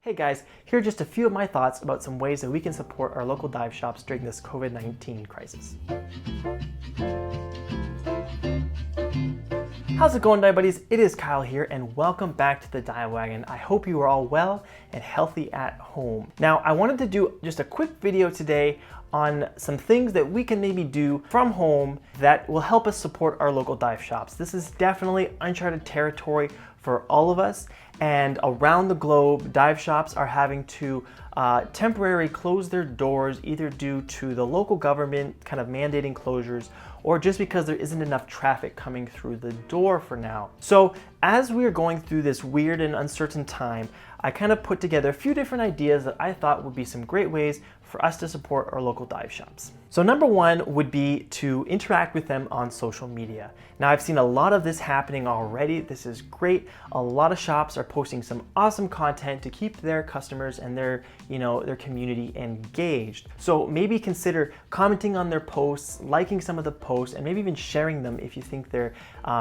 Hey guys, here are just a few of my thoughts about some ways that we can support our local dive shops during this COVID-19 crisis. How's it going, dive buddies? It is Kyle here and welcome back to the Dive Wagon. I hope you are all well and healthy at home. Now, I wanted to do just a quick video today on some things that we can maybe do from home that will help us support our local dive shops. This is definitely uncharted territory for all of us, and around the globe, dive shops are having to temporarily close their doors, either due to the local government kind of mandating closures or just because there isn't enough traffic coming through the door for now. So as we are going through this weird and uncertain time, I kind of put together a few different ideas that I thought would be some great ways for us to support our local dive shops. So number one would be to interact with them on social media. Now, I've seen a lot of this happening already. This is great. A lot of shops are posting some awesome content to keep their customers and their community engaged. So maybe consider commenting on their posts, liking some of the posts, and maybe even sharing them if you think they're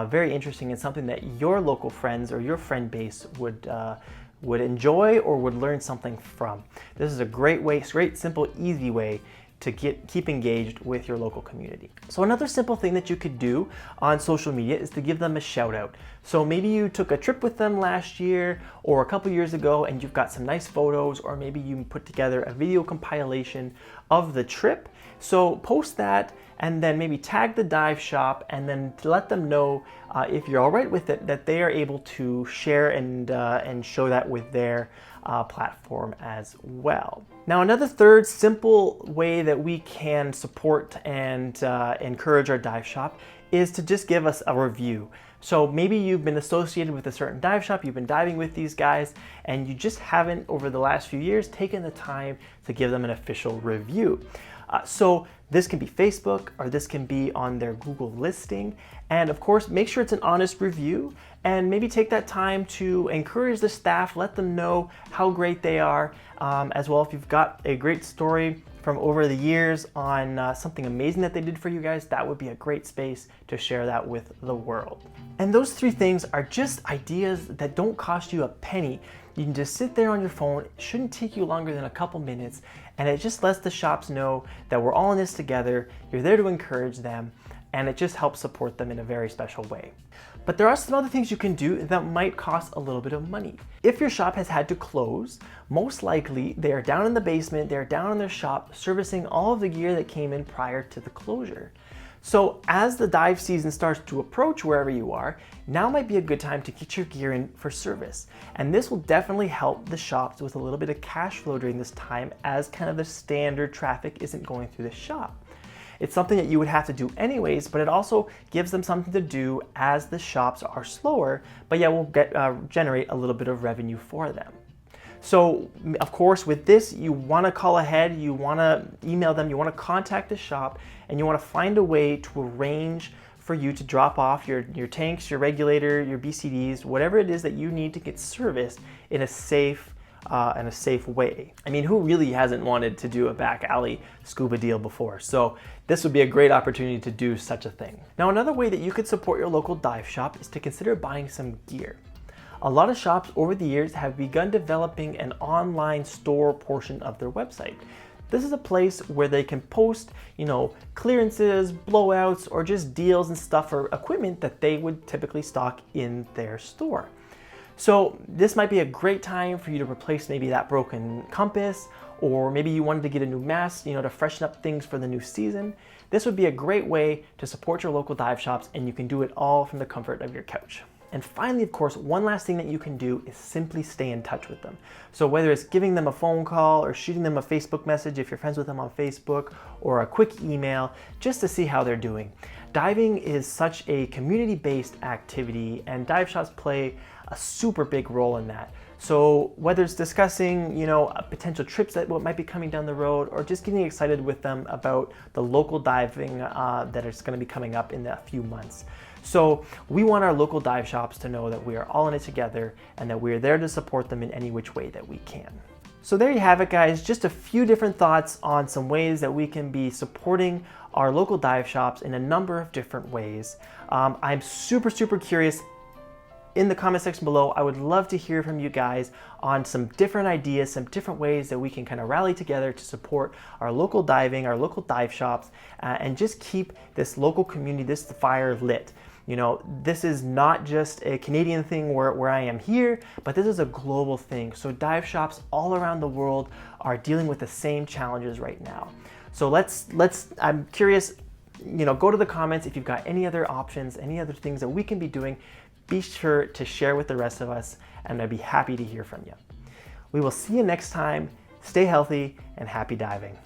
very interesting and something that your local friends or your friend base would enjoy or would learn something from. This is a great way, great, simple, easy way to keep engaged with your local community. So another simple thing that you could do on social media is to give them a shout out. So maybe you took a trip with them last year or a couple years ago and you've got some nice photos, or maybe you put together a video compilation of the trip. So post that and then maybe tag the dive shop and then let them know if you're all right with it, that they are able to share and show that with their platform as well. Now, another third simple way that we can support and encourage our dive shop is to just give us a review. So maybe you've been associated with a certain dive shop, you've been diving with these guys, and you just haven't, over the last few years, taken the time to give them an official review. So this can be Facebook, or this can be on their Google listing. And of course, make sure it's an honest review, and maybe take that time to encourage the staff, let them know how great they are. As well, if you've got a great story from over the years on something amazing that they did for you guys, that would be a great space to share that with the world. And those three things are just ideas that don't cost you a penny. You can just sit there on your phone. It shouldn't take you longer than a couple minutes, and it just lets the shops know that we're all in this together. You're there to encourage them, and it just helps support them in a very special way. But there are some other things you can do that might cost a little bit of money. If your shop has had to close, most likely they are down in the basement, they're down in their shop servicing all of the gear that came in prior to the closure. So as the dive season starts to approach wherever you are, now might be a good time to get your gear in for service. And this will definitely help the shops with a little bit of cash flow during this time, as kind of the standard traffic isn't going through the shop. It's something that you would have to do anyways, but it also gives them something to do as the shops are slower, but yeah, will generate a little bit of revenue for them. So of course, with this, you want to call ahead, you want to email them, you want to contact the shop, and you want to find a way to arrange for you to drop off your tanks, your regulator, your BCDs, whatever it is that you need to get serviced in a safe way. I mean, who really hasn't wanted to do a back alley scuba deal before? So this would be a great opportunity to do such a thing. Now, another way that you could support your local dive shop is to consider buying some gear. A lot of shops over the years have begun developing an online store portion of their website. This is a place where they can post, clearances, blowouts, or just deals and stuff or equipment that they would typically stock in their store. So this might be a great time for you to replace maybe that broken compass, or maybe you wanted to get a new mask, to freshen up things for the new season. This would be a great way to support your local dive shops, and you can do it all from the comfort of your couch. And finally, of course, one last thing that you can do is simply stay in touch with them. So whether it's giving them a phone call or shooting them a Facebook message if you're friends with them on Facebook, or a quick email, just to see how they're doing. Diving is such a community-based activity, and dive shops play a super big role in that. So whether it's discussing, potential trips that might be coming down the road, or just getting excited with them about the local diving that is going to be coming up in a few months. So we want our local dive shops to know that we are all in it together and that we are there to support them in any which way that we can. So there you have it, guys. Just a few different thoughts on some ways that we can be supporting our local dive shops in a number of different ways. I'm super curious in the comment section below, I would love to hear from you guys on some different ideas, some different ways that we can kind of rally together to support our local diving, our local dive shops, and just keep this local community, this fire lit. You know, this is not just a Canadian thing where I am here, but this is a global thing. So dive shops all around the world are dealing with the same challenges right now. So I'm curious, you know, go to the comments if you've got any other options, any other things that we can be doing. Be sure to share with the rest of us, and I'd be happy to hear from you. We will see you next time. Stay healthy and happy diving.